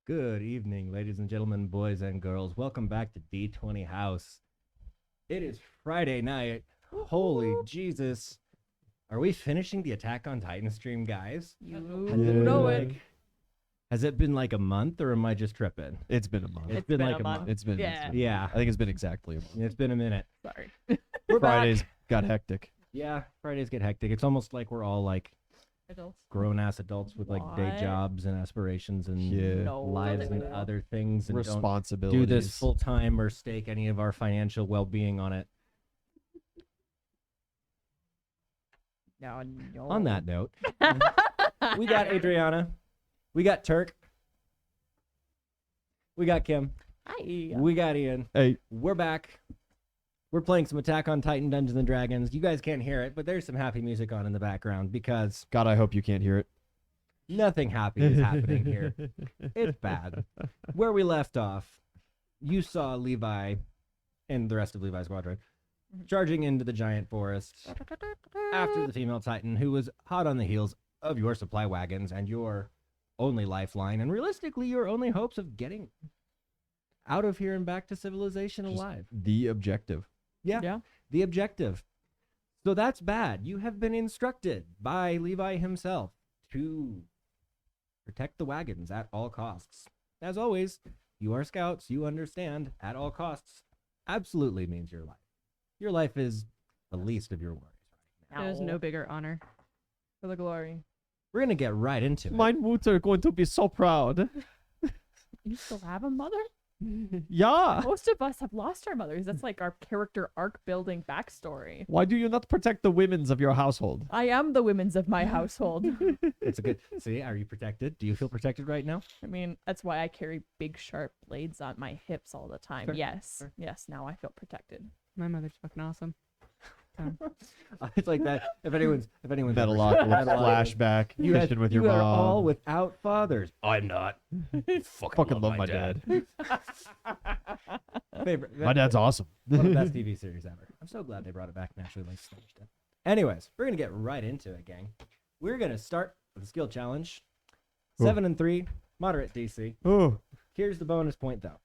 Good evening, ladies and gentlemen, boys and girls. Welcome back to D20 House. It is Friday night. Holy Jesus. Are we finishing the Attack on Titan stream, guys? You know it. Has it been like a month or am I just tripping? It's been a month. It's been like a month. It's been. Yeah. Yeah, I think it's been exactly a month. it's been a minute. Sorry. We're Fridays back. got hectic. Yeah, Fridays get hectic. It's almost like we're all like Adults. grown-ass adults with like day What? jobs and aspirations and Yeah. No. lives and No. other things and don't Responsibilities. do this full-time or stake any of our financial well-being on it. No. On that note, we got Adriana, we got Turk, we got Kim, Hi. we got Ian. Hey, We're back. We're playing some Attack on Titan Dungeons and Dragons. You guys can't hear it, but there's some happy music on in the background because God, I hope you can't hear it. nothing happy is happening here. It's bad. Where we left off, you saw Levi and the rest of Levi's squadron charging into the giant forest after the female Titan, who was hot on the heels of your supply wagons and your only lifeline, and realistically, your only hopes of getting out of here and back to civilization Just alive. The objective. Yeah. The objective. So that's bad. You have been instructed by Levi himself to protect the wagons at all costs. As always, you are scouts. You understand at all costs absolutely means your life. Your life is the least of your worries. There's no bigger honor. For the glory. We're going to get right into it. My moods are going to be so proud. You still have a mother? Yeah. Most of us have lost our mothers. That's like our character arc building backstory. Why do you not protect the women's of your household? I am the women's of my household. It's a good. See, are you protected? Do you feel protected right now? I mean, that's why I carry big sharp blades on my hips all the time. Fair, Yes. fair. Yes, now I feel protected. My mother's fucking awesome. It's like that. If anyone's Metalocalypse flashback. You, Kitchen with your you mom. are all without fathers. I'm not. Fucking love my dad. Favorite. My dad's awesome. One of the best TV series ever. I'm so glad they brought it back and actually like finished it. Anyways, we're gonna get right into it, gang. We're gonna start with a skill challenge. Ooh. 7 and 3, moderate DC. Oh, Here's the bonus point though.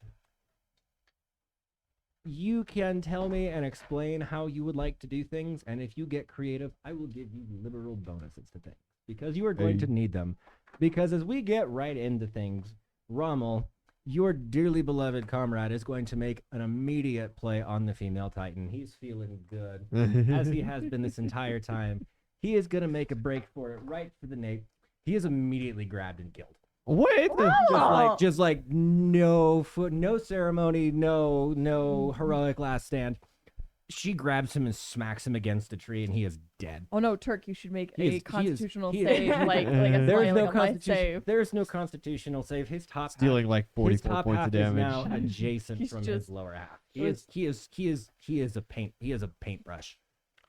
You can tell me and explain how you would like to do things, and if you get creative, I will give you liberal bonuses to things because you are going Hey. to need them. Because as we get right into things, Rommel, your dearly beloved comrade, is going to make an immediate play on the female Titan. He's feeling good, as he has been this entire time. He is going to make a break for it right for the nape. He is immediately grabbed and killed. wait. Just like no foot, no ceremony, no heroic last stand. She grabs him and smacks him against a tree, and he is dead. Oh no, Turk, you should make He is- a he is- constitutional he is- save, like a There is like no a life constitution. save. There is no constitutional save. His top Stealing like half, his 44 top points half of is now damage. adjacent He's from his just- lower half. He is a paintbrush.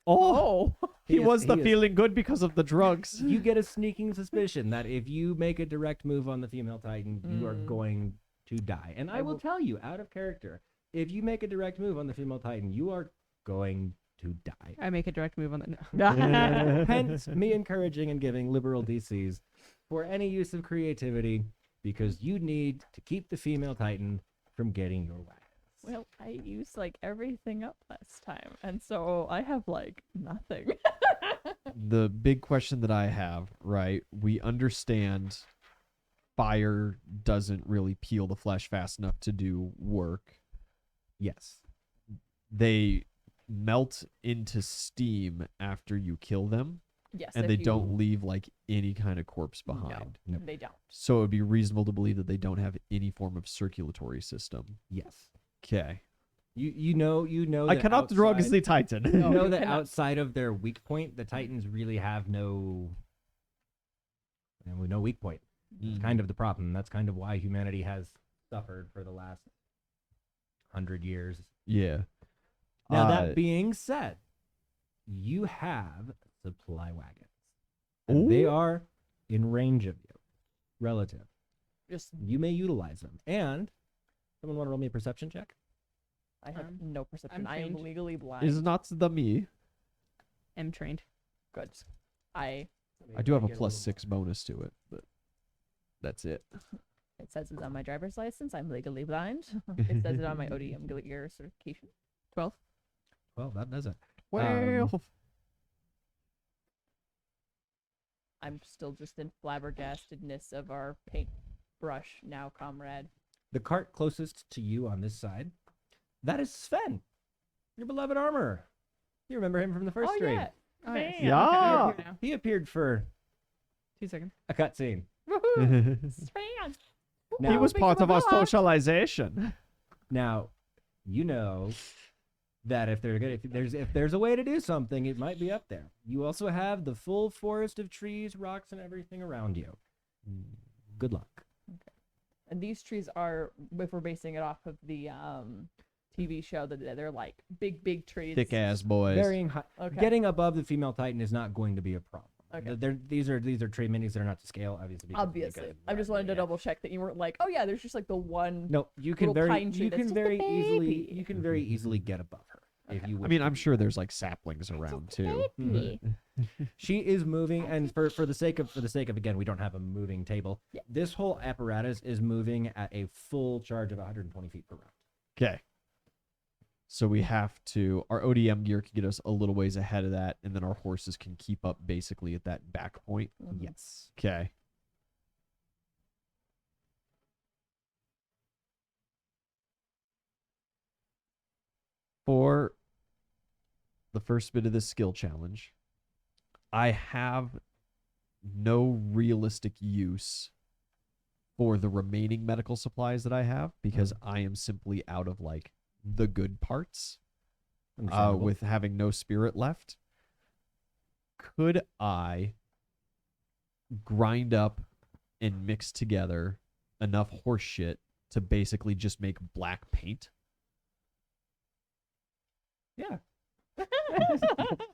Oh, he is- was the he is- feeling good because of the drugs. You get a sneaking suspicion that if you make a direct move on the female Titan, you are Mm. going to die. And I will tell you, out of character, if you make a direct move on the female Titan, you are going to die. I make a direct move on that. Hence, me encouraging and giving liberal DCs for any use of creativity because you need to keep the female Titan from getting your wagons. Well, I used like everything up last time, and so I have like nothing. The big question that I have, right? We understand fire doesn't really peel the flesh fast enough to do work. Yes. They melt into steam after you kill them, Yes, and if they you- don't leave like any kind of corpse No, behind. Nope. they don't. So it would be reasonable to believe that they don't have any form of circulatory system. Yes. Okay. You know I that cannot drug outside- the Titan. You No, know you that cannot. outside of their weak point, the Titans really have no weak point. It's Mhm. kind of the problem. That's kind of why humanity has suffered for the last 100 years. Yeah. Now, Uh, that being said, you have supply wagons. And they Ooh. are in range of you, relative. Just You may utilize them. And someone want to roll me a perception check? I have Um, no perception. I'm I am trained. legally blind. Is not the me. am trained. Good. I I do have a +6 bonus to it, but that's it. I It says it on my driver's license. I'm legally blind. It says it on my ODM gear certification. 12. Well, that does it. Well, I'm still just in flabbergastedness of our paintbrush now, comrade. The cart closest to you on this side, that is Sven, your beloved armorer. You remember him from the first Oh stream. yeah. Oh, yes. Man. Yeah. Okay, now. He appeared for 2 seconds. a cutscene. Woohoo! Sven. he Now- was part of our Woohoo! socialization. Now, you know that if there's a way to do something, it might be up there. You also have the full forest of trees, rocks, and everything around you. Good luck. And these trees are, if we're basing it off of the TV show, that they're like big trees. Thick ass boys. Varying high. Okay. Getting above the female titan is not going to be a problem. Okay. These are tree minis that are not to scale, obviously. Obviously, I just wanted to double check that you weren't like, oh yeah, there's just like the one. No, you can little very pine tree you that's can just a very easily baby. you can very easily get above her if Okay. you. I wish mean, to I'm do sure that. there's like saplings around too. Baby. She is moving, and for the sake of again, we don't have a moving table. Yeah. This whole apparatus is moving at a full charge of 120 feet per round. Okay. So we have to, our ODM gear can get us a little ways ahead of that, and then our horses can keep up basically at that back point. Mhm. Yes. Okay. For the first bit of this skill challenge, I have no realistic use for the remaining medical supplies that I have because I am simply out of like the good parts Understandable. with having no spirit left. Could I grind up and mix together enough horse shit to basically just make black paint? Yeah.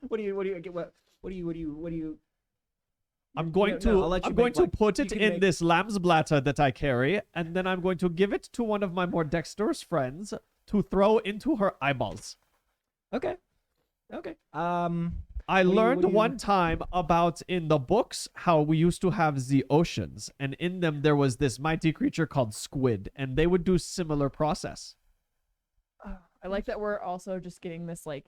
What do you? I'm going No, to no, I'll let you I'm going make, to like, put you it can in make- this lamb's bladder that I carry, and then I'm going to give it to one of my more dexterous friends to throw into her eyeballs. Okay. Okay. I What do you- learned what do you- one time about in the books how we used to have the oceans, and in them there was this mighty creature called squid, and they would do similar process. I like that we're also just getting this like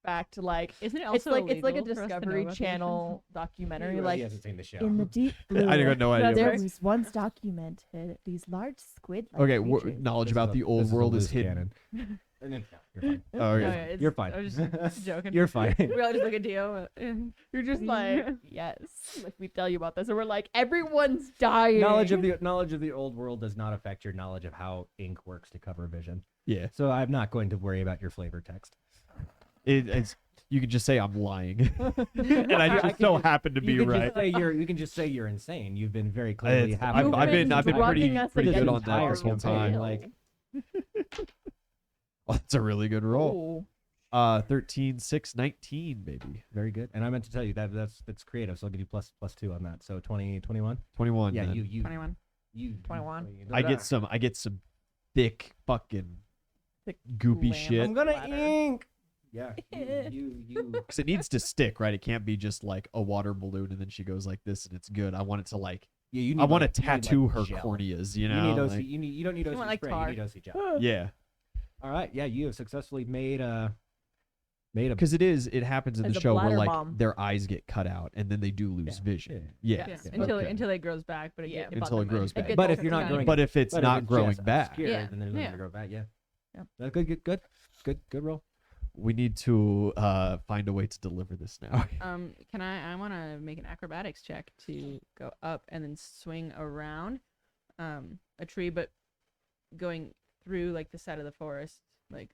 back to like Isn't it it's also like a illegal for us to know Discovery about the Channel documentary. He Like hasn't seen the show. In the deep blue, I got no idea. That's there right. was once documented these large squid-like Okay, creatures. knowledge This about is the a- old this is a world is loose hidden. cannon. And then, no, you're fine. Oh, Oh, okay. yeah, it's- You're fine. I was just joking. You're fine. we all just look at Dio. You're just like yes, like we tell you about this, and we're like everyone's dying. knowledge of the old world does not affect your knowledge of how ink works to cover vision. Yeah, So I'm not going to worry about your flavor text. it's you can just say I'm lying, and I just so happen to be You can right. just say you can just say you're insane. You've been very clearly It's- happy. I've been drugging us pretty good against on that our this whole time. will. Like, Oh, that's a really good roll. Ooh. 13, 6, 19, baby. very good. And I meant to tell you that's creative, so I'll give you +2 on that. So 20, 21. 21. Yeah, then. you 21. you 21. I get some thick fucking Thick goopy lamb. shit. I'm gonna Bladder. ink. Yeah. You. Because it needs to stick, right? It can't be just like a water balloon and then she goes like this and it's good. I want it to like, Yeah, you need I want like, to you need, like, tattoo her gel. corneas, you You know? need OC, like- you don't need OC want, like, spray. tar. You need OC gel. yeah. All right. Yeah, you have successfully made a Because it happens in As the a show where bladder like bomb. their eyes get cut out and then they do lose Yeah, vision. yeah. Yeah. Yeah, Yeah. Okay. until it grows back, but Yeah. Until it grows back. But if you're not growing, But if it's but not if growing just back, obscure, Yeah, then it's not yeah. gonna grow back. Yeah. Yeah. Good roll. we need to find a way to deliver this now. I want to make an acrobatics check to go up and then swing around a tree, but going through like the side of the forest, like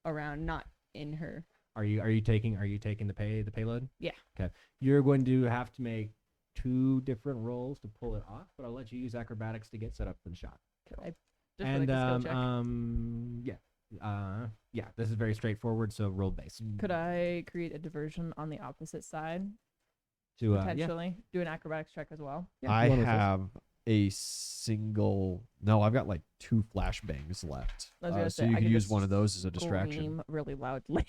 around, not in her. Are you taking the payload? Yeah. Okay. You're going to have to make 2 different rolls to pull it off, but I'll let you use acrobatics to get set up for the shot. I- Just And for, like, a skill check. yeah. This is very straightforward. So roll base Could I create a diversion on the opposite side to potentially? Do an acrobatics check as well. I one of those. have a single. No, I've got like 2 flashbangs left. I was gonna So say, you I can could use just one of those as a distraction. Scream really loudly.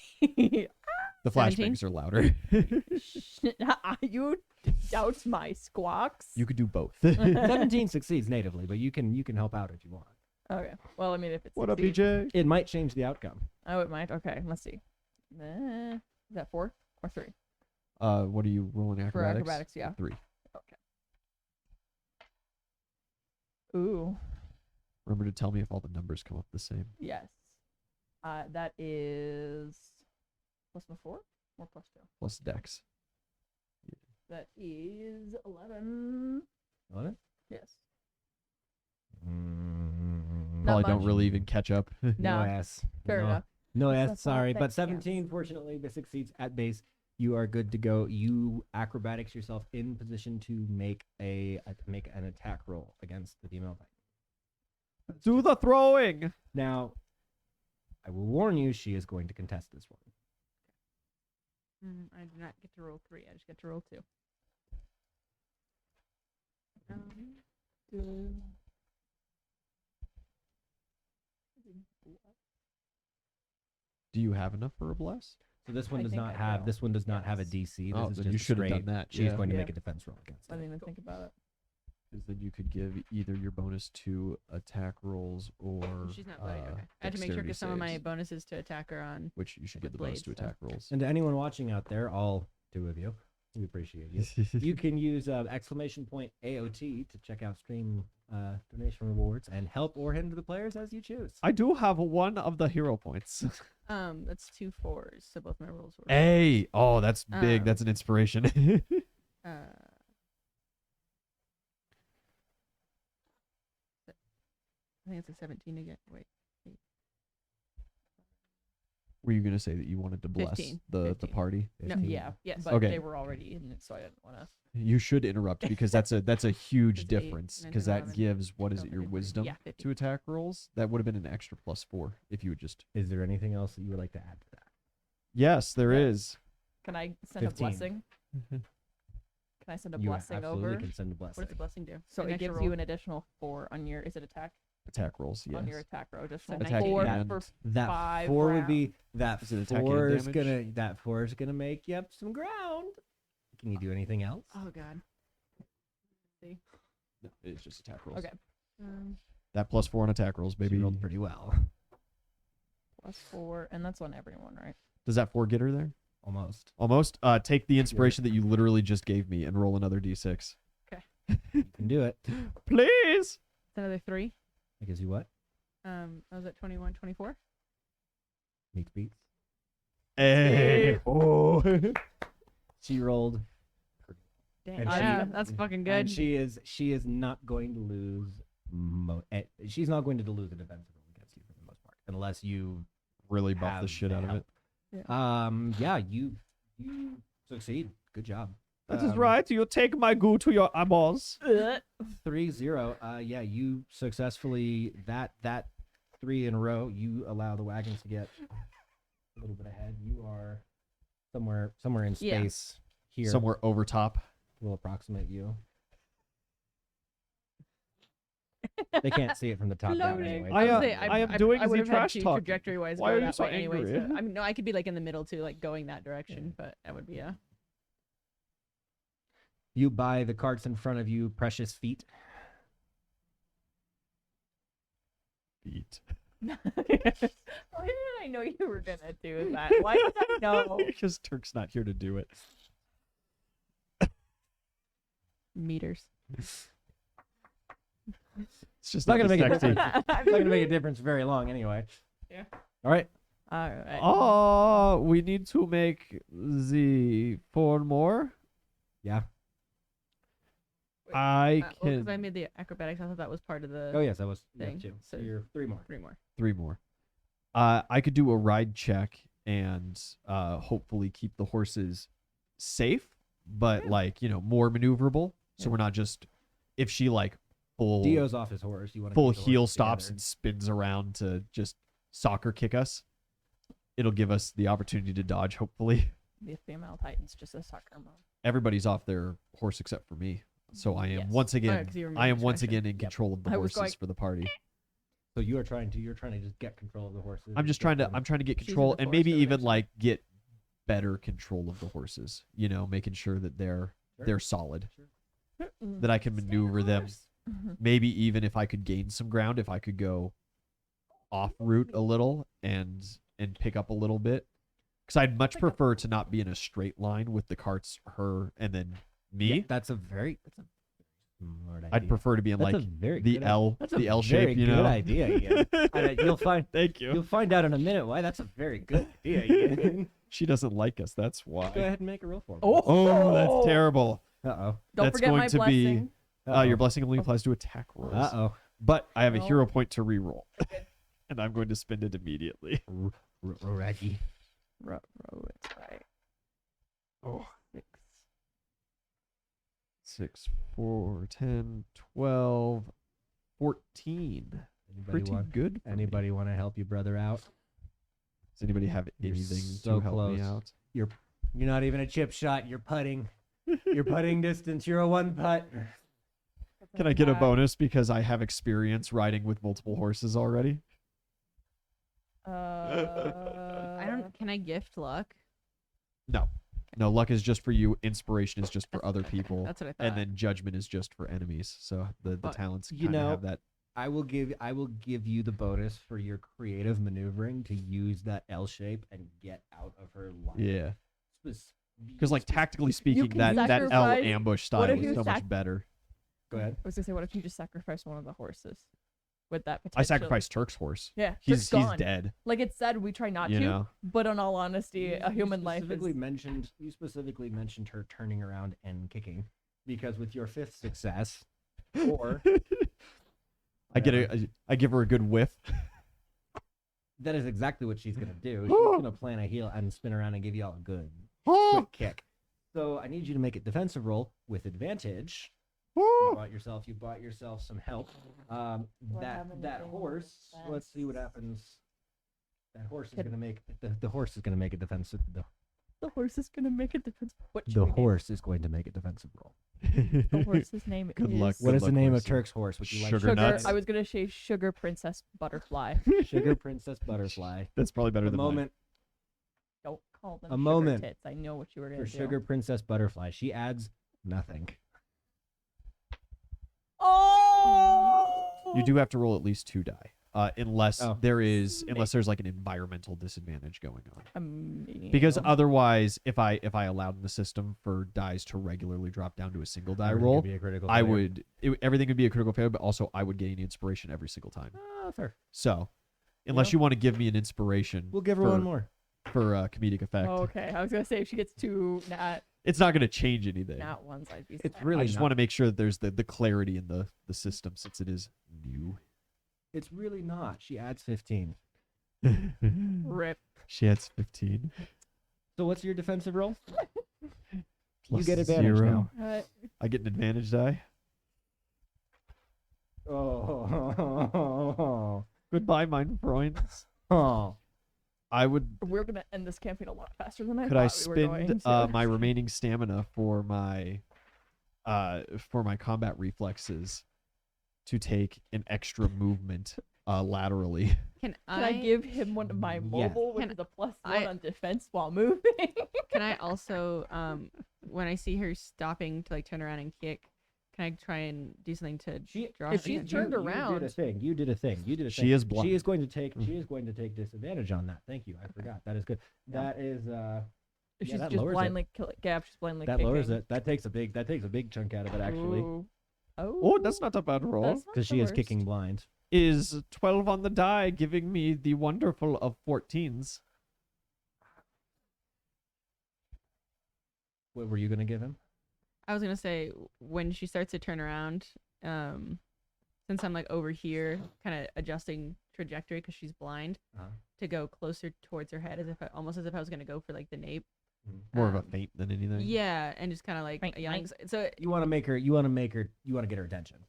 The 17? flashbangs are louder. You doubt my squawks. You could do both. 17 succeeds natively, but you can help out if you want. Okay. Well, I mean, if it's What up, 16 BJ? It might change the outcome. Oh, it might. Okay, let's see. Is that 4 or 3? What are you rolling acrobatics? For acrobatics, yeah. 3. Okay. Ooh, Remember to tell me if all the numbers come up the same. yes. That is plus my 4 or plus 2? Plus dex. That is 11. 11? Yes. Mm, Not Probably don't much. really even catch up. No, S. fair no. enough. No It's S, the sorry. thought But that 17, fortunately, succeeds at base. You are good to go. You acrobatics yourself in position to make an attack roll against the female Titan. Do the throwing. Now, I will warn you, she is going to contest this one. I do not get to roll 3. I just get to roll 2. Do you have enough for a bless? So this one I does think not I have will. this one does not have a Yes. DC. This Oh, is then just you a should have done straight- that. She's Yeah. going to Yeah. make a defense roll against I it. didn't even think about it. Because then you could give either your bonus to attack rolls or She's not bloody. uh, Okay. I had to make sure dexterity because some of my saves, bonuses to attack are on. which you should with get the bonus to blades, so. attack rolls. And to anyone watching out there, all 2 of you, we appreciate you. You can use exclamation point AOT to check out stream donation rewards and help or hinder the players as you choose. I do have one of the hero points. That's 2 4s, so both my rolls were. Hey, oh, that's big. Um, That's an inspiration. I think it's a 17 again. Wait. Were you gonna say that you wanted to bless 15. the 15. party? No, 15. Yeah, Yes. but Okay. they were already in it, so I didn't want to. You should interrupt because that's a huge It's 8, difference 9, because 10, that 11, gives what is 12, it your 13, 14. wisdom Yeah, 15. to attack rolls. That would have been an extra +4 if you would just. Is there anything else that you would like to add to that? Yes, there Yeah. is. Can I send 15. a blessing? Can I send a You blessing absolutely over? can send a blessing. What does the blessing do? So An it extra gives roll? you an additional 4 on your. Is it attack? Attack rolls, yes. On your attack roll, just So send Attack 4 and- for That 5 4 would rounds. be that Is it attack and 4 is damage? gonna make you up some ground. Can you do anything else? Oh God. No, it's just attack rolls. Okay. That +4 on attack rolls, She baby. rolled pretty well. Plus 4, and that's on everyone, right? Does that 4 get her there? Almost. Almost. Take the inspiration that you literally just gave me and roll another d6. You can do it. Please. It's another 3. That gives you what? I was at 21, 24. Meets beats. Hey. Oh. She rolled. Dang. And Yeah, she- that's fucking And good. she is not going to lose. She's not going to lose a defensive roll against you for the most part, unless you Really buff have the shit out of it. help. Yeah, you succeed. Good job. That is right. You take my goo to your eyeballs. 3-0. Yeah, you successfully that 3 in a row. You allow the wagons to get a little bit ahead. You are somewhere in Yeah. space here. Somewhere over top. Will approximate you. They can't see it from the top down Floating. anyway. I, was uh, gonna say, I am doing I the would have had trash to talk. trajectory wise. Why go are you that so way anyways, angry? I mean, no, I could be like in the middle too, like going that direction, but that would be a. You buy the carts in front of you, precious feet. Feet. Why did I know you were gonna do that? Why did I know? Because Turk's not here to do it. Meters. It's just Not gonna make a sexy. difference. It's not gonna make a difference very long anyway. Yeah. All right. All right. Oh, we need to make the 4 more. Yeah. I Well, can 'cause I made the acrobatics. I thought that was part of the Oh yes, that was thing, two. so- You're 3 more. 3 more. 3 more. I could do a ride check and hopefully keep the horses safe, but like more maneuverable. So Yeah. we're not just if she like full Dio's off his horse. You want to full heel stops and spins around to just soccer kick us. It'll give us the opportunity to dodge. Hopefully, The female Titan's just a soccer mom. everybody's off their horse except for me. So I am Yes. once again 'cause you were I am moving once distraction. again in control of the I was horses going- for the party. So you're trying to just get control of the horses. I'm just trying to get She's in control the and forest maybe over there, even so- like get better control of the horses. You know, making sure that they're solid, Mm. that I can maneuver them. Mhm. Maybe even if I could gain some ground, if I could go off route a little and pick up a little bit, because I'd much Pick up. prefer to not be in a straight line with the carts, her, and then me. Yeah, that's a smart idea. I'd prefer to be in That's a like very the good L, That's a the L very shape. You good know, idea, Ian. You'll find Thank you'll find out in a minute why that's a very good idea. Ian. She doesn't like us. That's Go why. ahead and make a roll for me. Oh, that's terrible. Uh-oh. Don't That's forget going my to be- blessing. Your blessing only applies to attack rolls. Uh-oh. But I have a No. hero point to re-roll, and I'm going to spend it immediately. Reggie. It's right. Oh. 6. 6, 4, 10, 12, 14. Anybody Pretty want, good. for me. anybody want to help your brother out? Does anybody have You're anything so to help me close. out? You're not even a chip shot. You're putting. You're putting distance. You're a one putt. Can I get a bonus because I have experience riding with multiple horses already? I don't. Can I gift luck? No. No, luck is just for you. Inspiration is just for other people. That's what I thought. And then judgment is just for enemies. So the But, talents you kind of know, have that. I will give you the bonus for your creative maneuvering to use that L shape and get out of her line. Yeah. Spec- Because like tactically speaking, can that L sacrifice- ambush what style if is you so much better. Go ahead. I was gonna say, what if you just sacrifice one of the horses with that potential? I sacrificed Turk's horse. Yeah, He's Turk's gone. dead. Like it said, we try not You to, know. but in all honesty, a human life specifically is. You specifically mentioned her turning around and kicking because with your 5th success, or I give her a good whiff. that is exactly what she's gonna do. She's gonna plant a heel and spin around and give you all a good quick kick. So I need you to make a defensive roll with advantage. You bought yourself some help. That horse. Let's see what happens. That horse is gonna make the horse is gonna make a defensive. The horse is gonna make a defense. What should The we name horse is going to make a defensive roll. it? The horse's name Good is. luck. What is the name of horse. Turk's horse? Would you like Sugar Sugar. nuts? I was gonna say Sugar Princess Butterfly. Sugar Princess Butterfly. That's probably better A than mine. moment Don't call them A sugar moment tits. I know what you were gonna for do. Sugar Princess Butterfly. She adds nothing. Oh! You do have to roll at least 2 die. Unless Oh. unless there's like an environmental disadvantage going on. Because Yeah. otherwise, if I allowed in the system for dies to regularly drop down to a single die Everything roll, could be a critical I failure. everything would be a critical failure, but also I would gain inspiration every single time. Oh, fair. So, unless know. you want to give me an inspiration, We'll give her for, one more. for comedic effect, Oh, okay, I was gonna say if she gets 2 it's not going to change anything. nat ones, I'd be. It's sad. really I just not. want to make sure that there's the clarity in the system since it is new. It's really not. She adds 15. Rip. She adds 15. So what's your defensive roll? Plus get advantage 0. Uh, I get an advantage die. Oh. Goodbye, mein Freund. Oh. I would. we're gonna end this campaign a lot faster than I Could I thought we were going spend to. my remaining stamina for my combat reflexes to take an extra movement laterally? Can Can I give him one of my Yes. mobile, which Can is a +1 I- on defense while moving? Can I also, when I see her stopping to like turn around and kick, can I try and do something to draw if her she's attention? turned You did around. a thing. You did a thing. She is blind. She is going to take disadvantage on that. Thank you. I forgot. That is good. Yeah. That is If Yeah, she's that just lowers it. blindly she's blindly that kicking. lowers it. That takes a big chunk out of it actually. Ooh. Oh. Oh, that's not a bad roll. That's not Because the she is worst. kicking blind. Is 12 on the die giving me the wonderful of 14s? What were you gonna give him? I was gonna say when she starts to turn around, since I'm like over here, kind of adjusting trajectory because she's blind, Uh-huh. to go closer towards her head, almost as if I was gonna go for like the nape. More of a Um, feint than anything. Yeah, and just kind of like Feint, a young. feint. So You want to get her attention.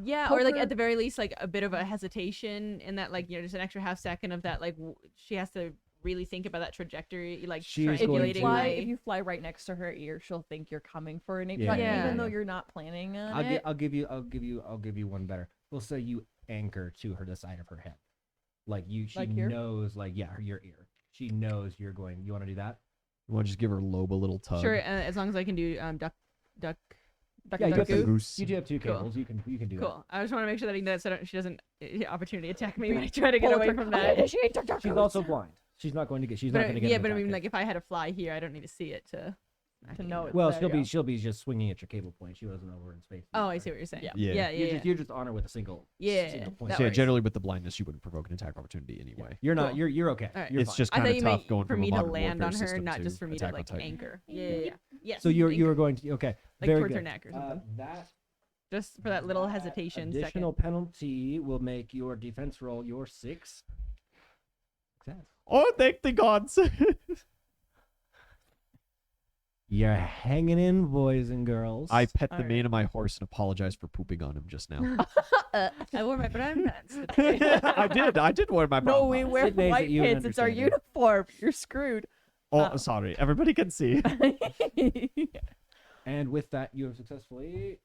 yeah, or like Poker- at the very least, like a bit of a hesitation in that, like just an extra half second of that, like she has to really think about that trajectory, like She is If going you, to- triangulating. fly, my- if you fly right next to her ear, she'll think you're coming for an ape Yeah, shot, yeah, even yeah. though you're not planning on I'll it. give you one better. We'll say you anchor to her the side of her head, she Like here? knows, like your ear. She knows you're going. You want to do that? You want to just give her Loeb a little tug? Sure, as long as I can do duck. Duck, Yeah, you duck, have to- goose. Goose. You do have 2 Cool. cables. You can do Cool. I just want to make sure that so she doesn't opportunity attack me when I try to get Pull away her- from Oh, that. initiate duck, that. duck, She's goose. also blind. She's not going to get. She's not But going to get. yeah, an but I attack mean, hit. like if I had to fly here, I don't need to see it to know it. it. Well, There, she'll be just swinging at your cable point. She doesn't know we're in space. Oh, I see what you're saying. Yeah. Yeah. yeah, You're yeah. just, you're just on her with a single. Yeah, Single point. that So yeah, works. generally with the blindness, you wouldn't provoke an attack of opportunity anyway. You're not. Cool. You're okay. All right. You're It's fine. just I kind thought of you tough meant going for from me a to modern land on warfare her, system not just for me to attack on like Titan. anchor. Yeah. Yes. So you anchor. were going to okay. Like very towards her good. neck or something. That Just for that little hesitation. additional Second. penalty will make your defense roll your 6. Success. Oh, thank the gods! You're hanging in, boys and girls. I pet the Alright. mane of my horse and apologize for pooping on him just now. I wore my brown pants today. I did wear my No, brown we pants. wear Sid names white that you would pants. It's our understand. uniform. You're screwed. Oh, sorry. Everybody can see. And with that, you have successfully.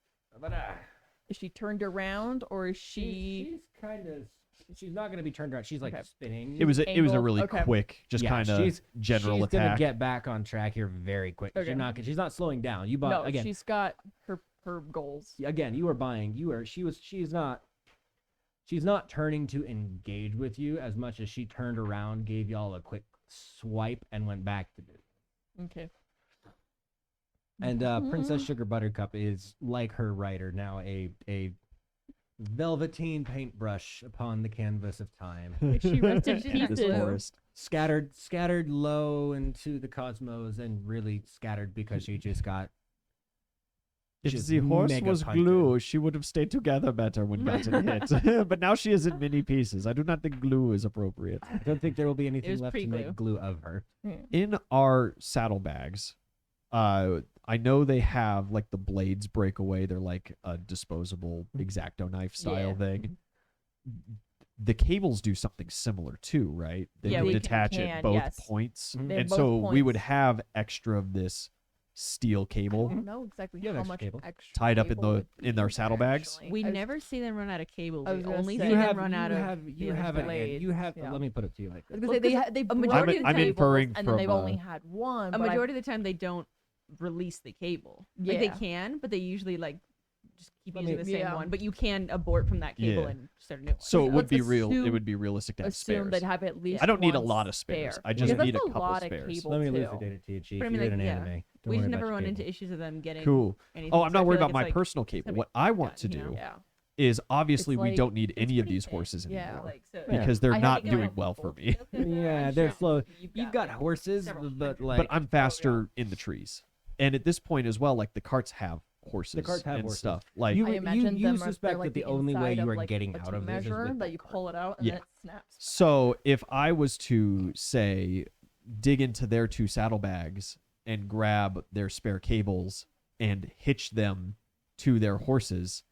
Is she turned around or is she? She's kind of. She's not going to be turned around. She's like Okay. spinning. It was a Angled, really okay. quick, just Yeah, kind of she's general she's gonna attack. get back on track here very quick. Okay. She's not slowing down. You bought No, again. she's got her goals. Again, you were buying. She's not turning to engage with you as much as she turned around, gave y'all a quick swipe, and went back to do. Okay. And Princess Sugar Buttercup is like her rider now, a velveteen paintbrush upon the canvas of time, She rest in This This pieces. forest. scattered low into the cosmos, and really scattered because she just got. If just the horse mega was punted. glue, she would have stayed together better when gotten hit. But now she is in many pieces. I do not think glue is appropriate. I don't think there will be anything was left to pre-glue. make glue of her. In our saddlebags, I know they have like the blades break away. They're like a disposable X-Acto knife style Yeah. thing. The cables do something similar too, right? They Yeah, can we detach can, at both yes. points. Mhm. They have And both so we would points. have extra of this steel I cable don't know exactly You have how extra much cable. extra tied up in cable would in be, our saddlebags. actually. We I was- never see them run out of cable. I We was gonna only say- see You them have run out of you have an blades, you have. yeah. Let me put it to you like I was this. gonna say they a majority of the I'm time- inferring and then they've from, only had one. a but I- majority of the time they don't release the cable. Like they Yeah. can, but they usually like just keep Let using me- the same Yeah. one. But you can abort from that cable Yeah. and start a new one. So it would Let's be real. It assume- would be realistic to have assume spares. they'd have at least. I don't need a one lot of spares. spare. I just Because need a that's couple lot of spares. cable, Let me too. elucidate it to you, Chief. But I mean, You're like, an yeah. anime. Don't we worry just about never your run cable. into issues of them getting Cool. anything. Oh, I'm so I not worried feel about like my it's, personal cable. something What I want like to that, you do know? Yeah. is obviously we like- don't need any of pretty these thin. horses Yeah. anymore Like, so, Yeah. because they're I have not to get doing all well for me. Yeah, they're slow. You've got horses, several but hundred. like But I'm faster in the trees, and at this point as well, like the carts have horses. carts have and horses. stuff. Like You- I imagine you them suspect like that the only way inside you of, are like, getting a out tape of this is measure with that the you cart. pull it out and Yeah. then it snaps. So if I was to say dig into their 2 saddlebags and grab their spare cables and hitch them to their horses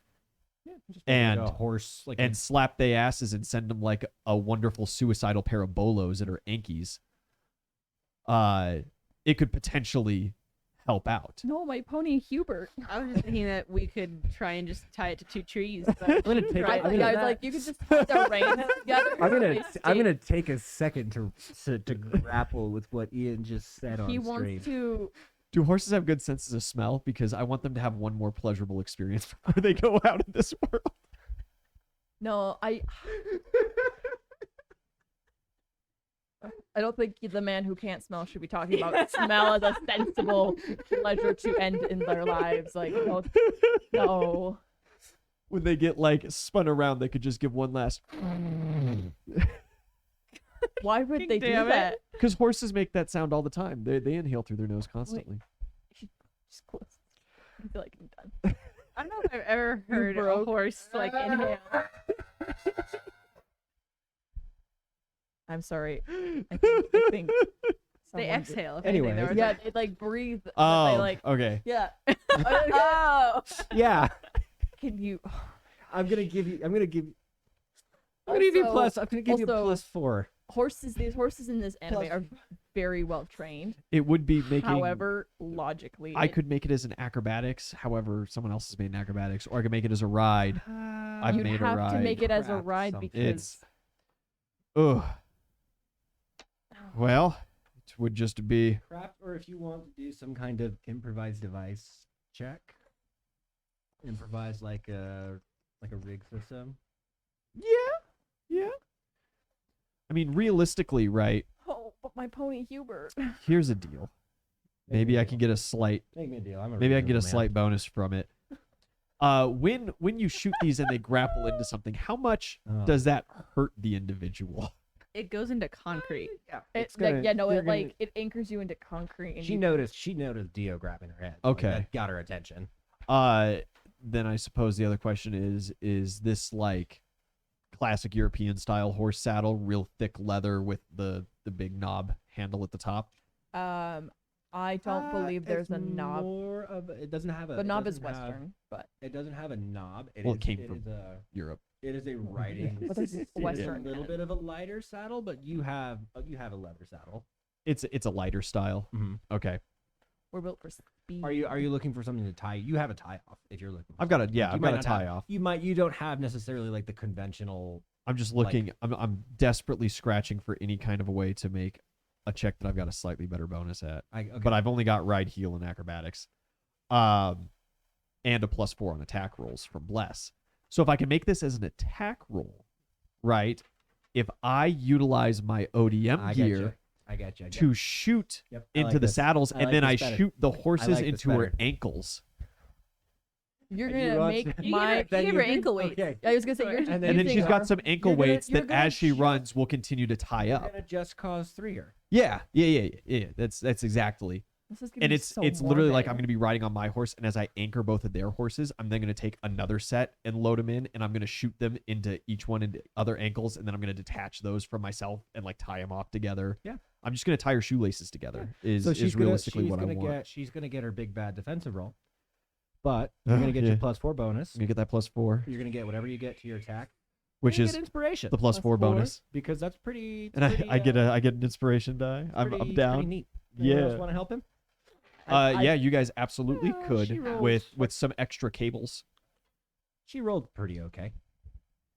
Just and- like a horse, like and slap their asses and send them like a wonderful suicidal pair of bolos that are Yankees, it could potentially help out. No, my pony Hubert. I was just thinking that we could try and just tie it to 2 trees. But I'm gonna take. Right? I'm The gonna, guy's like, you could just put the reins together. I'm gonna take a second to grapple with what Ian just said on He stream. wants to. Do horses have good senses of smell? Because I want them to have one more pleasurable experience before they go out in this world. No, I don't think the man who can't smell should be talking about smell as a sensible pleasure to end in their lives. Like, no. When they get like spun around, they could just give one last. Why would they do Damn it. that? Because horses make that sound all the time. They inhale through their nose constantly. Just close. I feel like I'm done. I don't know if I've ever heard a broke. horse like inhale. I'm sorry. I think They someone did- exhale. If Anyway. anything. There was Yeah, like- they like breathe. but Oh, they, like, okay. yeah. oh, Yeah, Can you? I'm gonna give you. I'm gonna give you plus. I'm gonna give you also- plus 4. Horses. These horses in this anime Plus- are very well trained. It would be making. However, logically, I could make it as an acrobatics. However, someone else has made an acrobatics, or I could make it as a ride. I've you'd made a have to ride. make it as a Craft ride something. because It's. Ugh. Well, would just be Craft, or if you want to do some kind of improvised device check, improvise like a rig system. yeah. I mean, realistically, right? Oh, but my pony Hubert. Here's a deal. Maybe I can get a slight. Make me a deal. Maybe I can get a slight bonus from it. When you shoot these and they grapple into something, how much does that hurt the individual? It goes into concrete. Yeah, It anchors you into concrete. And She noticed Dio grabbing her head. Okay. That got her attention. Then I suppose the other question is this like classic European style horse saddle, real thick leather with the big knob handle at the top? I don't believe there's it's a knob. It doesn't have a. The it knob is doesn't have- Western, but It doesn't have a knob. Well, it came from Europe. It is a riding. But it's Western. A little bit of a lighter saddle, but you have a leather saddle. It's a lighter style. Mm-hmm. Okay. we're built for speed. Are you looking for something to tie? You have a tie off if you're looking. For I've got a something. yeah, You I've might got a not tie have- off. You don't have necessarily like the conventional. I'm just looking. I'm desperately scratching for any kind of a way to make a check that I've got a slightly better bonus at. Okay. But I've only got ride, heal, and acrobatics, and a +4 on attack rolls from Bless. So if I can make this as an attack roll, right? If I utilize my ODM gear I got you. to shoot Yep, I into like the this. saddles, I and like then I this better. shoot the horses like this into her better. ankles, You're You gonna want make to- You my. give her ankle weights. Okay. I was gonna say you're And and then using she's got our- some ankle you're gonna- weights you're that, gonna as she shoot- runs, will continue to tie You're up. gonna just cause 3 here. Yeah. That's exactly. This is gonna And be it's so literally like I'm morbid. going to be riding on my horse, and as I anchor both of their horses, I'm then going to take another set and load them in, and I'm going to shoot them into each one into other ankles, and then I'm going to detach those from myself and like tie them off together. Yeah. I'm just going to tie her shoelaces together. Is she's realistically gonna, what I want. she's gonna get her big bad defensive roll, but you're gonna get Yeah. your +4 bonus. I'm going to get that +4, You're gonna get whatever you get to your attack, which you is get inspiration the +4 4. bonus, because that's pretty. it's and pretty, I get an inspiration die. I'm pretty down. neat. Anyone else Yeah. want to help him? Yeah, you guys absolutely Oh, could she rolled with some extra cables, She rolled pretty okay.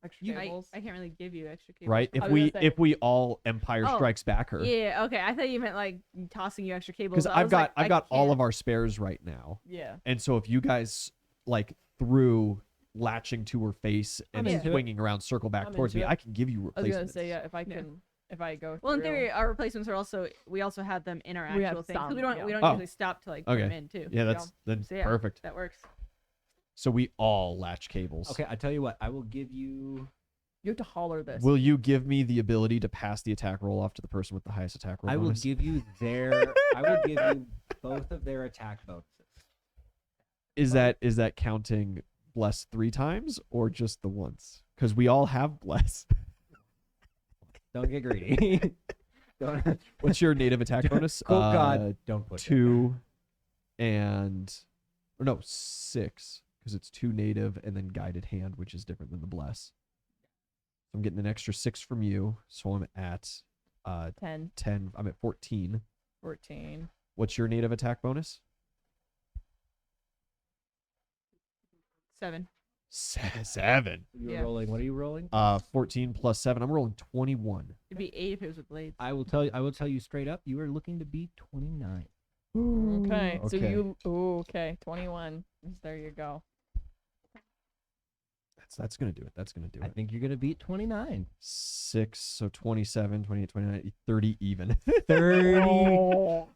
Extra I cables. can't really give you extra cables. right? I If was gonna say- if we all Empire Oh, Strikes Back her, Yeah, okay. I thought you meant like tossing you extra cables. because I I've was got like, I've I got all can't- of our spares right now. Yeah. And so if you guys like through latching to her face and I'm into it. swinging around, circle back I'm towards me, into it. I can give you I was replacements. gonna say if I Yeah. can, if I go. Well, in through- theory, our replacements are also. We also had them in our We have actual thing. 'Cause some, we don't. yeah. We don't Oh. usually stop to like put them Okay. in too. Yeah, that's then So, yeah, perfect. That works. So we all latch cables. Okay, I tell you what. I will give you. you have to holler this. Will you give me the ability to pass the attack roll off to the person with the highest attack roll? I will bonus? give you their. I will give you both of their attack bonuses. Is that counting bless 3 times or just the once? Because we all have bless. Don't get greedy. Don't. What's your native attack bonus? Oh God! Don't push it. 2 and or no 6 because it's 2 native and then guided hand, which is different than the bless. So I'm getting an extra 6 from you, so I'm at 10, 10. I'm at 14. 14. What's your native attack bonus? 7. 7. You were Yeah. rolling. What are you rolling? 14 plus 7. I'm rolling 21. It'd be 8 if it was with blades. I will tell you. I will tell you straight up. You are looking to beat 29. Okay. So Okay. you. Ooh, okay. 21. There you go. That's gonna do it. That's gonna do I it. think you're gonna beat 29. 6, so 27, 28, 29, 30 even. 30.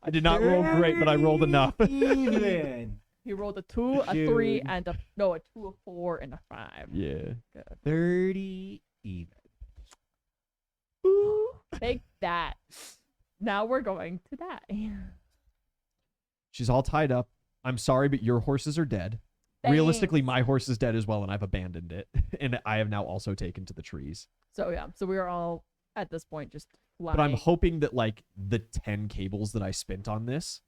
I did not roll great, but I rolled enough. Even. He rolled a 2, a 3, Dude. and a 2, a 4, and a 5. Yeah. Good. 30 even. Take that. Now we're going to die. She's all tied up. I'm sorry, but your horses are dead. Realistically, my horse is dead as well, and I've abandoned it. And I have now also taken to the trees. So yeah. So we are all at this point just lying. But I'm hoping that like the 10 cables that I spent on this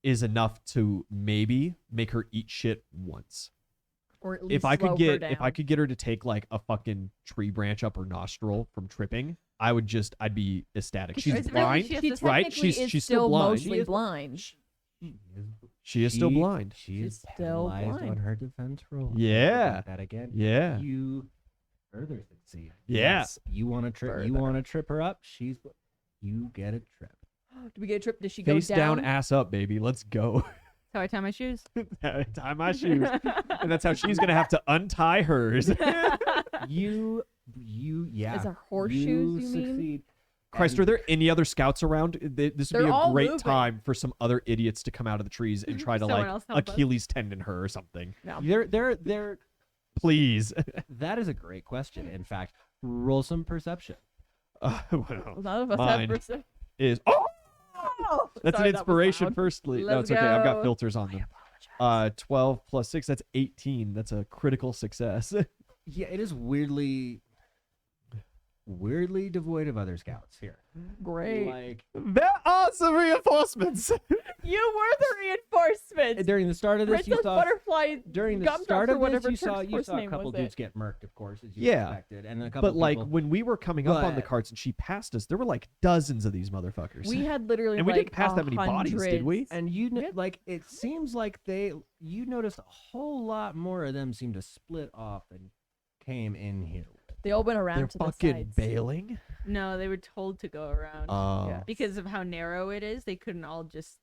is enough to maybe make her eat shit once. or at least If I slow could her get down. get her to take like a fucking tree branch up her nostril from tripping, I'd be ecstatic. She's Is it really- blind, she has She to- right? technically is She's still blind. mostly She is- blind. She is still blind. She is She's still paralyzed blind. on her defense roll. Yeah. That again. Yeah. You further succeed. Yeah. Yes, you want to trip. You Further. want to trip her up. You get a trip. Do we get a trip? Does she go Face down, ass up, baby. Let's go. That's how I tie my shoes. Tie my shoes. And that's how she's going to have to untie hers. You, yeah. Is our horseshoes, you mean? succeed. Christ, are there any other scouts around? This would They're be a all great moving. time for some other idiots to come out of the trees and try to Someone like else help us. Achilles tendon her or something. No. They're Please. that is a great question. In fact, roll some perception. Well, None of us Mine. have percent. is oh, Oh, that's sorry, an that was inspiration. loud. Firstly, no, Let's it's okay. I've got go. filters on them. 12 plus 6, that's 18. That's a critical success. Yeah, it is weirdly devoid of other scouts here. Great. Like There are some reinforcements. You were the reinforcements. during the start of this, Princess you saw Butterfly. during the Gumdrops start or of this, whatever you saw Turk's first a name couple was dudes it? get murked, of course, as you Yeah. expected, and then a couple. But like people, when we were coming up on the But- carts and she passed us, there were like dozens of these motherfuckers. We had literally and we like didn't pass that many bodies, did we? and you Yeah. like it seems like you noticed a whole lot more of them seemed to split off and came in here. They all went around They're to the fucking sides. bailing. No, they were told to go around. Yeah. Because of how narrow it is, they couldn't all just.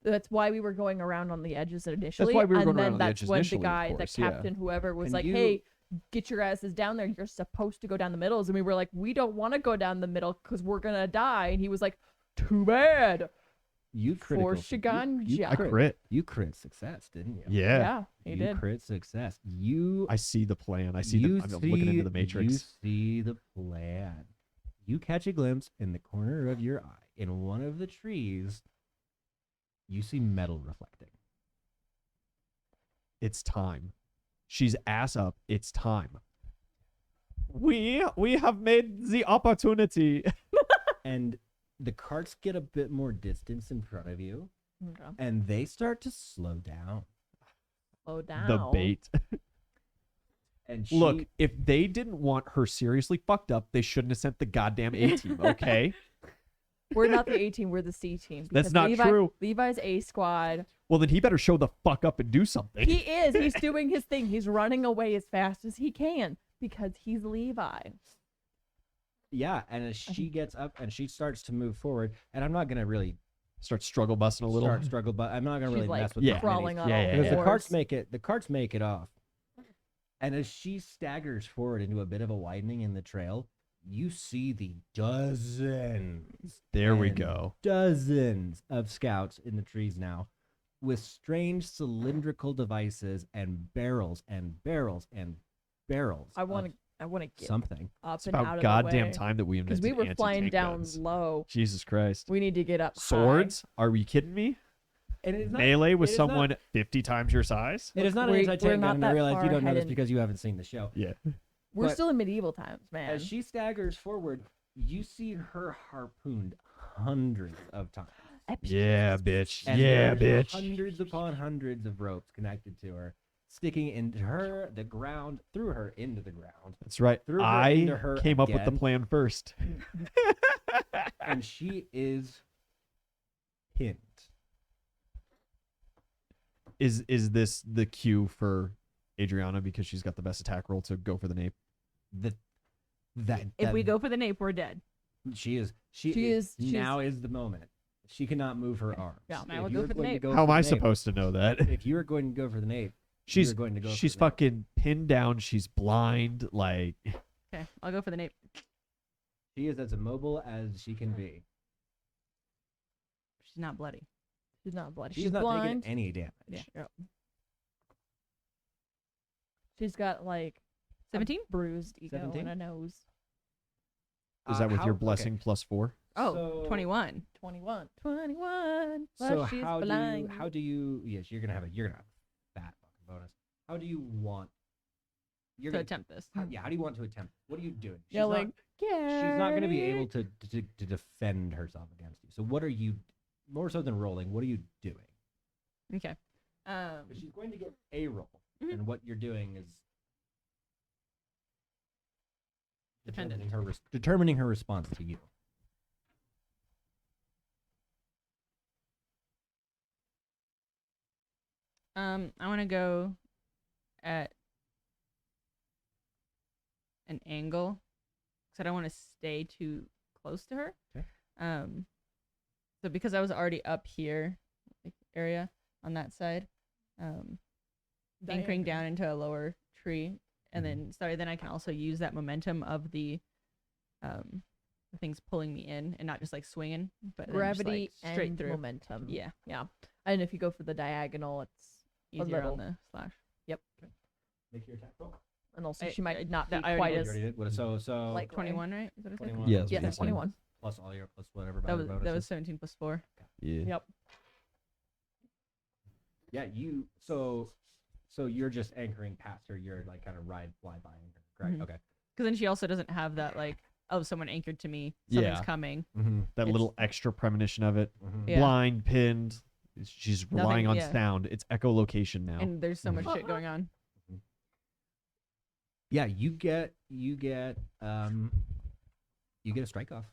That's why we were going around on the edges initially. why we were and going then around on the that's edges when initially, the of guy, course, the yeah. captain, whoever was And like, you- "Hey, get your asses down there. You're supposed to go down the middles." And we were like, "We don't want to go down the middle because we're gonna die." And he was like, "Too bad." You critical. Shiganja. I crit. You crit success, didn't you? Yeah. Yeah, he you did. crit success. You I see the plan. I see you the I'm looking into the You matrix. see the plan. You catch a glimpse in the corner of your eye in one of the trees. You see metal reflecting. It's time. She's ass up. It's time. We have made the opportunity. And the carts get a bit more distance in front of you, Okay. and they start to slow down. Slow down. The bait. And she, Look, if they didn't want her seriously fucked up, they shouldn't have sent the goddamn A team, okay? We're not the A team. We're the C team. That's because not true. Levi's A squad. Well, then he better show the fuck up and do something. He is. He's doing his thing. He's running away as fast as he can because he's Levi. yeah, and as she gets up and she starts to move forward, and I'm not gonna really Start struggle busting a little. start struggle, but I'm not gonna She's really like mess with Yeah. the crawling on Yeah, all yeah, because yeah. the carts fours. make it. The carts make it off, and as she staggers forward into a bit of a widening in the trail, you see the dozens. There we and go. Dozens of scouts in the trees now, with strange cylindrical devices and barrels and barrels and barrels. I want of to get something. up It's and out about of goddamn the way. time that we Because invented we were flying anti-tank down guns. low. Jesus Christ. We need to get up high. Swords? Are we kidding me? And it is not, Melee with it is not- someone 50 times your size? It is not an We're anti-tank not gun, and I that realize you far don't know ahead this in- because you haven't seen the show. Yeah. We're but- still in medieval times, man. As she staggers forward, you see her harpooned hundreds of times. Yeah, bitch. And Yeah, there's bitch. Hundreds upon hundreds of ropes connected to her, sticking into her, the ground, through her, into the ground. That's right. Threw her I into her came up with the again. plan first. And she is pinned. Is this the cue for Adriana because she's got the best attack roll to go for the nape? If we go for the nape, we're dead. She is. She's- Now is the moment. She cannot move her arms. Yeah, I will If go you're for the going to nape. go How am for I the nape- supposed to know that? If you are going to go for the nape, She's you're going to go. she's for the nape. fucking pinned down. She's blind. Like Okay, I'll go for the nape. She is as immobile as she can be. She's not bloody. She's not bloody. She's She's not blind. taking any damage. Yeah. Yep. She's got like a 17? bruised ego 17? and a nose. is that with how- your okay. blessing plus 4? Oh, So- 21. 21. 21. So but she's how blind. do you? Yes, you're gonna have a fat fucking bonus. How do you want? You're To gonna attempt this. yeah. How do you want to attempt? What are you doing? She's Yeah, not, like, she's not going to be "Gary." able to defend herself against you. So what are you? More so than rolling, what are you doing? Okay. 'Cause she's going to get a roll, Mhm. and what you're doing is Dependent. determining her response to you. I want to go at an angle because I don't want to stay too close to her. Okay. So because I was already up here, like area on that side, anchoring down into a lower tree, and then then I can also use that momentum of the things pulling me in, and not just like swinging, but then just, Gravity like, straight and through. momentum. Yeah, Yeah. And if you go for the diagonal, it's easier little. on the slash. Make your attack roll. and also I- she might not be that I already quite did. as You already did? What, so like 21, right? Is that what I said? 21. Yeah, plus that's what yeah, you said. 21. Plus all your plus whatever That was bonuses. 17 plus 4. Yeah. Yep. Yeah, so you're just anchoring past her. You're like kind of fly by her, correct? Mhm. Okay. Because then she also doesn't have that like, oh, someone anchored to me. Something's Yeah. coming. Mm-hmm. That It's- little extra premonition of it. Mm-hmm. Yeah. Blind, pinned. She's relying on yeah. sound. It's echolocation now. And there's so much Mhm. shit going on. Yeah, you get a strike off.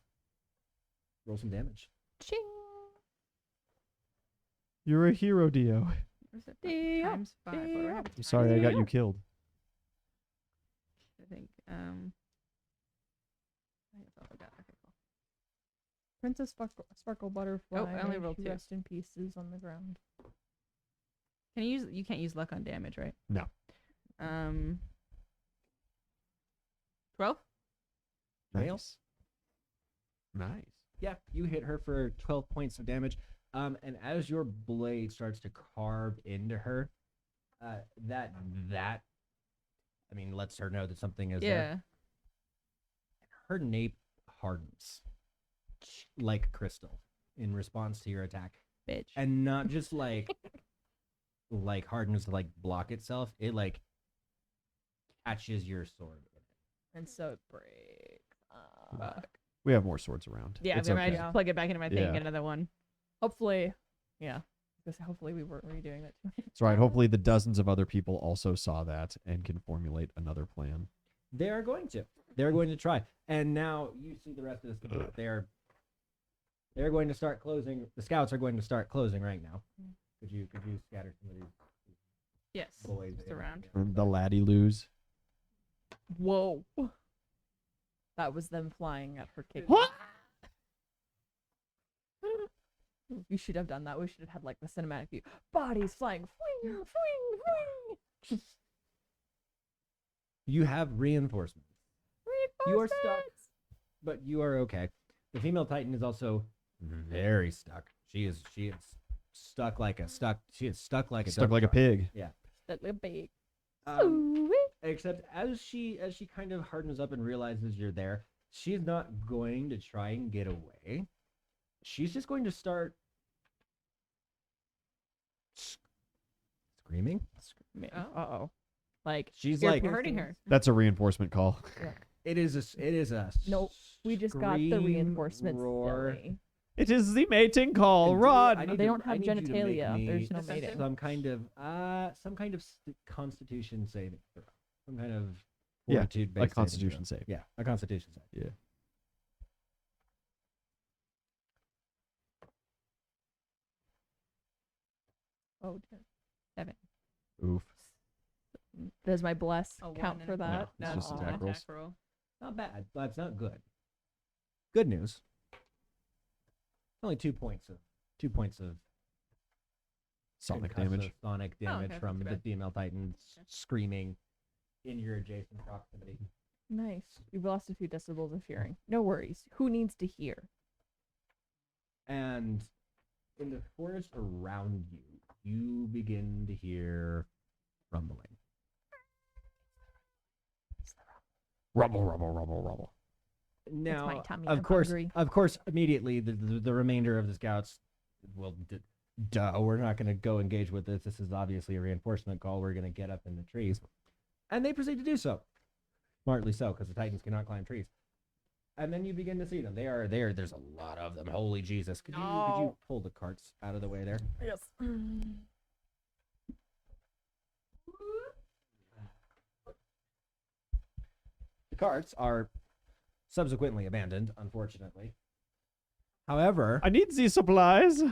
Roll some damage. Ching. You're a hero, Dio. Where's it? Dio, Times 5. What do I have? I'm sorry I got you Dio. killed. I think. I think that's all I got. Okay, cool. Princess Sparkle Butterfly. Oh, I only may rolled she 2. Rest in pieces on the ground. You can't use luck on damage, right? No. 12? Fail. Nice. Nice. Yeah, you hit her for 12 points of damage. And as your blade starts to carve into her, that lets her know that something is Yeah. there. Her nape hardens like crystal in response to your attack, Bitch. and not just like hardens to like block itself. It like catches your sword. And so it breaks. Fuck. We have more swords around. Yeah, it's I mean, I okay. just plug it back into my thing, Yeah. get another one. Hopefully, yeah. Because hopefully we weren't redoing that too. It's all right. Hopefully the dozens of other people also saw that and can formulate another plan. They are going to. They're going to try. And now you see the rest of this. They're going to start closing. The scouts are going to start closing right now. Could you scatter some of these Yes. boys Just in? around. And the laddie lose. Whoa. That was them flying at her kick. What? We should have done that. We should have had like the cinematic view. Bodies flying. Fling, fling, fling. You have reinforcements. You are stuck, Reinforcements! but you are okay. The female Titan is also very stuck. She is stuck like a pig. That little big. Um, except as she kind of hardens up and realizes you're there, she's not going to try and get away. She's just going to start screaming. Uh oh. Like She's ear like hurting her. That's a reinforcement call. it is a Nope, we just got the scream, reinforcements. roar. Silly. It is the mating call. And Run. I need They to- don't I have need you to make genitalia. me There's no Defensive? mating. some kind of constitution saving throw. Some kind of Yeah, fortitude a based constitution save. Yeah, a constitution save. Yeah. Oh, dear. 7. Oof. Does my bless A count 1 for and a- that? No, it's just Aw. attack rolls. roll. Not bad, but it's not good. Good news. Only 2 points of Sonic concussive damage. Sonic damage okay, from not too the bad. female Titans Okay. screaming in your adjacent proximity. Nice. You've lost a few decibels of hearing. No worries. Who needs to hear? And in the forest around you, you begin to hear rumbling. Rumble, rumble, rumble, rumble. Now, my tummy, of I'm course, hungry. immediately the remainder of the scouts will, duh, we're not going to go engage with this. This is obviously a reinforcement call. We're going to get up in the trees, and they proceed to do so. Smartly so, because the Titans cannot climb trees. And then you begin to see them. They are there. There's a lot of them. Holy Jesus! Could you No. pull the carts out of the way there? Yes. The carts are subsequently abandoned, unfortunately. However, I need these supplies.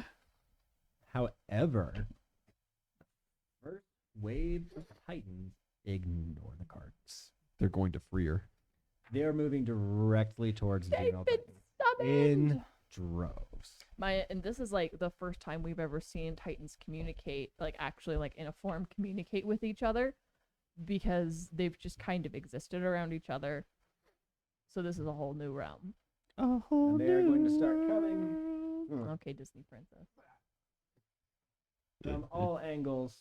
However, first wave of Titans ignore the carts. They're going to free her. They are moving directly towards the They've female been Titan summoned. in droves. And this is like the first time we've ever seen Titans communicate, like actually like in a form communicate with each other, because they've just kind of existed around each other. So this is a whole new realm. A whole And they're going to start coming Okay, Disney princess. from all angles.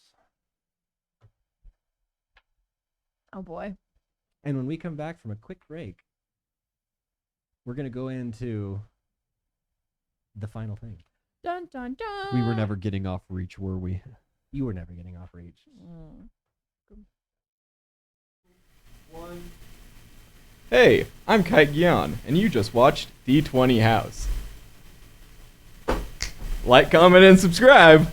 Oh boy. And when we come back from a quick break, we're going to go into the final thing. Dun dun dun. We were never getting off reach, were we? You were never getting off reach. Mm. Hey, I'm Kite Gian, and you just watched D20 House. Like, comment, and subscribe!